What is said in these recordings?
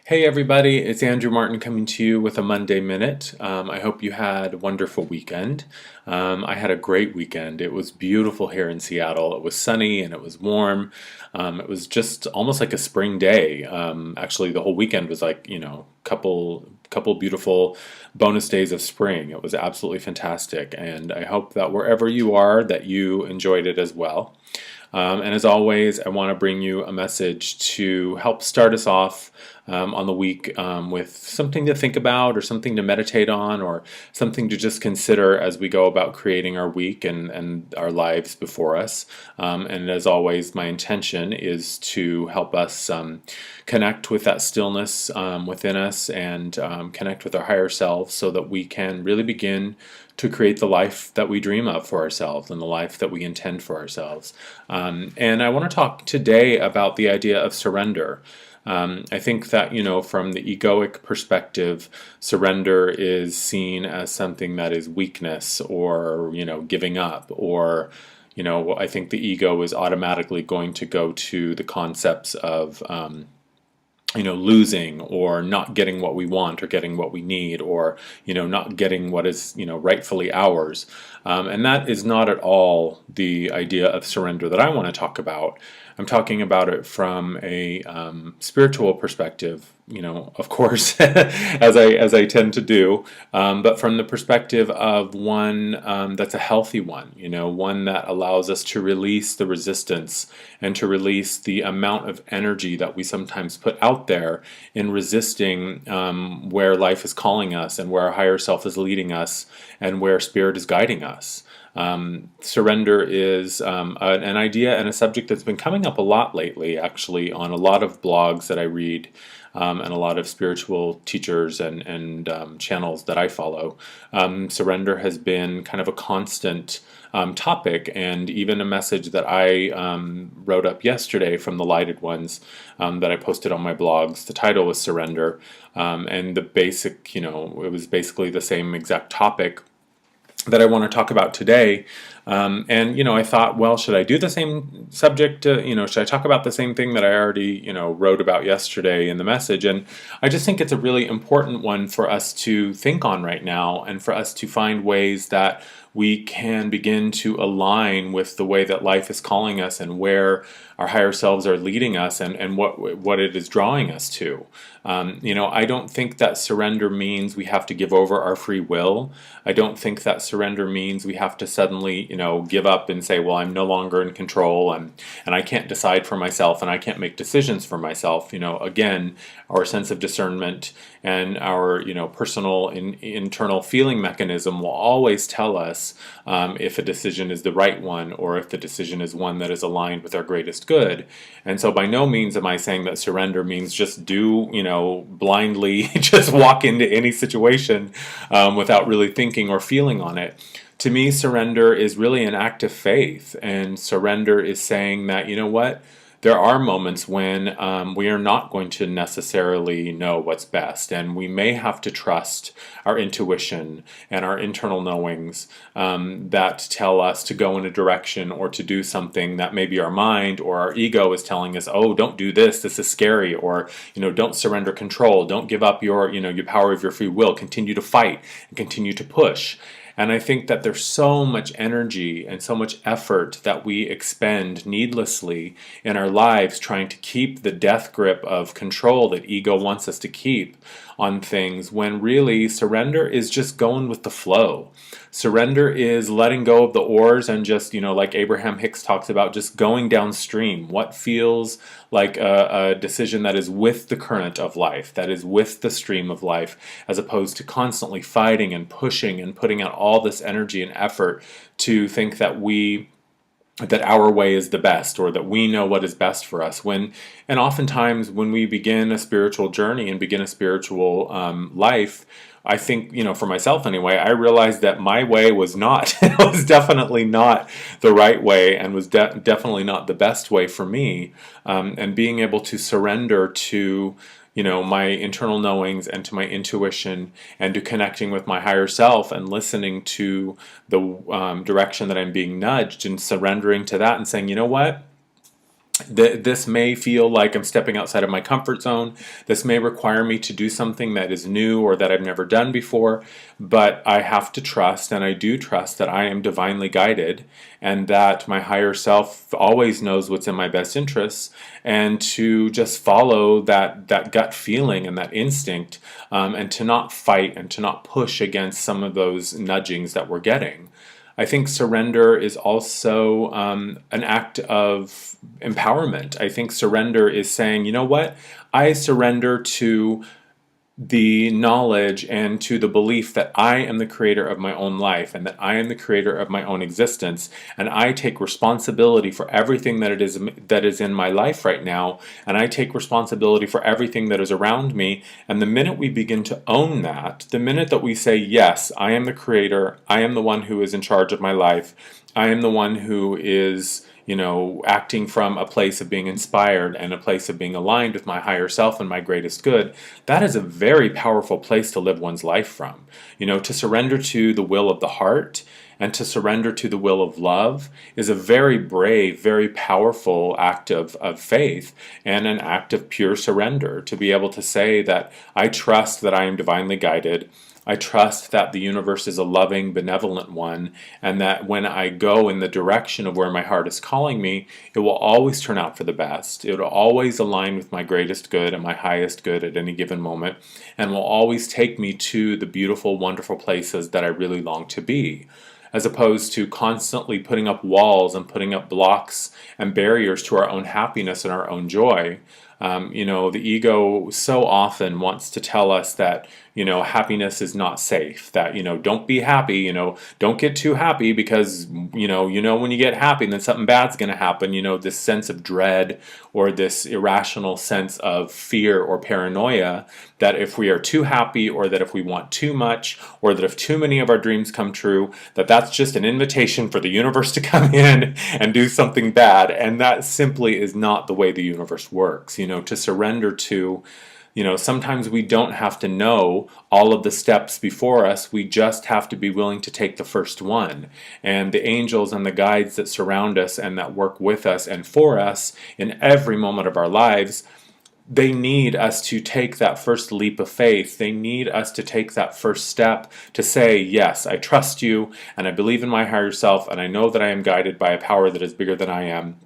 Hey everybody, it's Andrew Martin coming to you with a Monday Minute. I hope you had a wonderful weekend. I had a great weekend. It was beautiful here in Seattle. It was sunny and it was warm. It was just almost like a spring day. Actually, the whole weekend was like, couple beautiful bonus days of spring. It was absolutely fantastic, and I hope that wherever you are, that you enjoyed it as well. And as always, I want to bring you a message to help start us off on the week with something to think about, or something to meditate on, or something to just consider as we go about creating our week and our lives before us. And as always, my intention is to help us connect with that stillness within us, and connect with our higher selves, so that we can really begin to create the life that we dream of for ourselves and the life that we intend for ourselves. And I want to talk today about the idea of surrender. I think that, from the egoic perspective, surrender is seen as something that is weakness, or, giving up, or, I think the ego is automatically going to go to the concepts of, losing, or not getting what we want, or getting what we need, or not getting what is rightfully ours. And that is not at all the idea of surrender that I want to talk about. I'm talking about it from a spiritual perspective, of course, as I tend to do, but from the perspective of one that's a healthy one, one that allows us to release the resistance, and to release the amount of energy that we sometimes put out there in resisting where life is calling us, and where our higher self is leading us, and where spirit is guiding us. Surrender is an idea and a subject that's been coming up a lot lately, actually, on a lot of blogs that I read, and a lot of spiritual teachers and channels that I follow. Surrender has been kind of a constant topic, and even a message that I wrote up yesterday from the Lighted Ones, that I posted on my blogs. The title was Surrender, and the basic, it was basically the same exact topic that I want to talk about today. And I thought, well, should I do the same subject? Should I talk about the same thing that I already wrote about yesterday in the message? And I just think it's a really important one for us to think on right now, and for us to find ways that we can begin to align with the way that life is calling us, and where our higher selves are leading us, and what it is drawing us to. I don't think that surrender means we have to give over our free will. I don't think that surrender means we have to suddenly, give up and say, well, I'm no longer in control, and I can't decide for myself, and I can't make decisions for myself. Again, our sense of discernment and our, personal internal feeling mechanism will always tell us if a decision is the right one, or if the decision is one that is aligned with our greatest good. And so by no means am I saying that surrender means just do, blindly just walk into any situation without really thinking or feeling on it. To me, surrender is really an act of faith, and surrender is saying that, what? There are moments when we are not going to necessarily know what's best, and we may have to trust our intuition and our internal knowings that tell us to go in a direction, or to do something that maybe our mind or our ego is telling us, oh, don't do this, this is scary, or don't surrender control, don't give up your your power of your free will, continue to fight and continue to push. And I think that there's so much energy and so much effort that we expend needlessly in our lives trying to keep the death grip of control that ego wants us to keep on things, when really surrender is just going with the flow. Surrender is letting go of the oars, and just, like Abraham Hicks talks about, just going downstream. What feels like a decision that is with the current of life, that is with the stream of life, as opposed to constantly fighting and pushing and putting out all this energy and effort to think that our way is the best, or that we know what is best for us. And oftentimes when we begin a spiritual journey and begin a spiritual life, I think, for myself anyway, I realized that my way was not, it was definitely not the right way, and was definitely not the best way for me. And being able to surrender to my internal knowings, and to my intuition, and to connecting with my higher self, and listening to the direction that I'm being nudged, and surrendering to that, and saying, what? This may feel like I'm stepping outside of my comfort zone. This may require me to do something that is new or that I've never done before, but I have to trust, and I do trust, that I am divinely guided and that my higher self always knows what's in my best interests, and to just follow that gut feeling and that instinct, and to not fight and to not push against some of those nudgings that we're getting. I think surrender is also an act of empowerment. I think surrender is saying, you know what, I surrender to the knowledge and to the belief that I am the creator of my own life and that I am the creator of my own existence, and I take responsibility for everything that is in my life right now, and I take responsibility for everything that is around me. And the minute we begin to own that, the minute that we say, yes, I am the creator, I am the one who is in charge of my life, I am the one who is, acting from a place of being inspired and a place of being aligned with my higher self and my greatest good, that is a very powerful place to live one's life from. To surrender to the will of the heart and to surrender to the will of love is a very brave, very powerful act of faith and an act of pure surrender. To be able to say that I trust that I am divinely guided, I trust that the universe is a loving, benevolent one, and that when I go in the direction of where my heart is calling me, it will always turn out for the best. It will always align with my greatest good and my highest good at any given moment, and will always take me to the beautiful, wonderful places that I really long to be, as opposed to constantly putting up walls and putting up blocks and barriers to our own happiness and our own joy. The ego so often wants to tell us that, happiness is not safe, that, don't be happy, don't get too happy because, when you get happy, then something bad's going to happen, this sense of dread or this irrational sense of fear or paranoia that if we are too happy, or that if we want too much, or that if too many of our dreams come true, that's just an invitation for the universe to come in and do something bad. And that simply is not the way the universe works. To surrender to, sometimes we don't have to know all of the steps before us. We just have to be willing to take the first one. And the angels and the guides that surround us and that work with us and for us in every moment of our lives, they need us to take that first leap of faith. They need us to take that first step to say, yes, I trust you, and I believe in my higher self, and I know that I am guided by a power that is bigger than I am.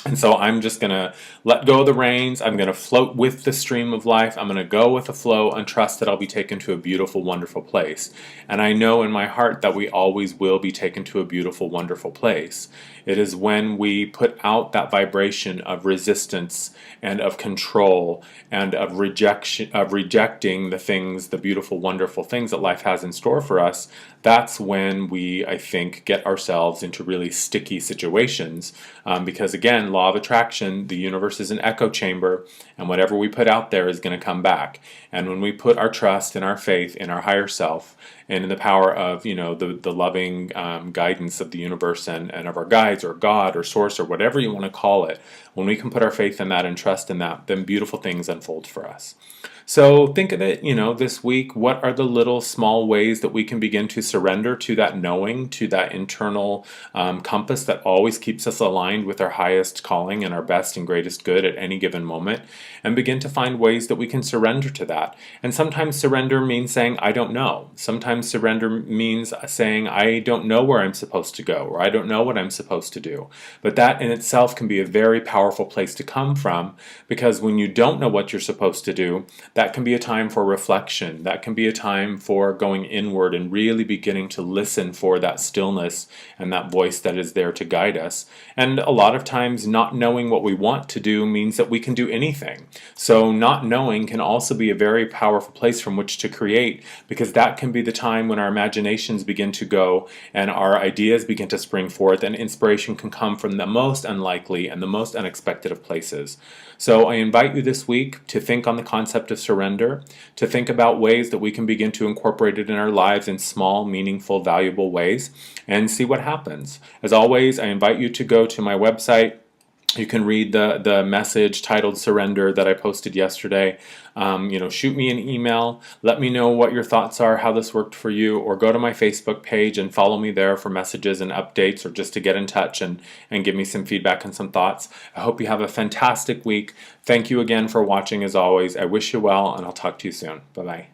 And so I'm just going to let go of the reins. I'm going to float with the stream of life. I'm going to go with the flow and trust that I'll be taken to a beautiful, wonderful place. And I know in my heart that we always will be taken to a beautiful, wonderful place. It is when we put out that vibration of resistance and of control and of rejection, of rejecting the things, the beautiful, wonderful things that life has in store for us. That's when we, I think, get ourselves into really sticky situations. Because again, law of attraction, the universe is an echo chamber, and whatever we put out there is going to come back. And when we put our trust and our faith in our higher self and in the power of, the loving guidance of the universe and of our guides or God or source or whatever you want to call it, when we can put our faith in that and trust in that, then beautiful things unfold for us. So think of it, this week, what are the little small ways that we can begin to surrender to that knowing, to that internal compass that always keeps us aligned with our highest calling and our best and greatest good at any given moment, and begin to find ways that we can surrender to that. And sometimes surrender means saying, I don't know. Sometimes surrender means saying, I don't know where I'm supposed to go, or I don't know what I'm supposed to do. But that in itself can be a very powerful place to come from, because when you don't know what you're supposed to do, that can be a time for reflection. That can be a time for going inward and really beginning to listen for that stillness and that voice that is there to guide us. And a lot of times not knowing what we want to do means that we can do anything. So not knowing can also be a very powerful place from which to create, because that can be the time when our imaginations begin to go and our ideas begin to spring forth, and inspiration can come from the most unlikely and the most unexpected of places. So I invite you this week to think on the concept of surrender, to think about ways that we can begin to incorporate it in our lives in small, meaningful, valuable ways, and see what happens. As always, I invite you to go to my website, You can read the message titled Surrender that I posted yesterday. Shoot me an email. Let me know what your thoughts are, how this worked for you, or go to my Facebook page and follow me there for messages and updates, or just to get in touch and give me some feedback and some thoughts. I hope you have a fantastic week. Thank you again for watching as always. I wish you well, and I'll talk to you soon. Bye-bye.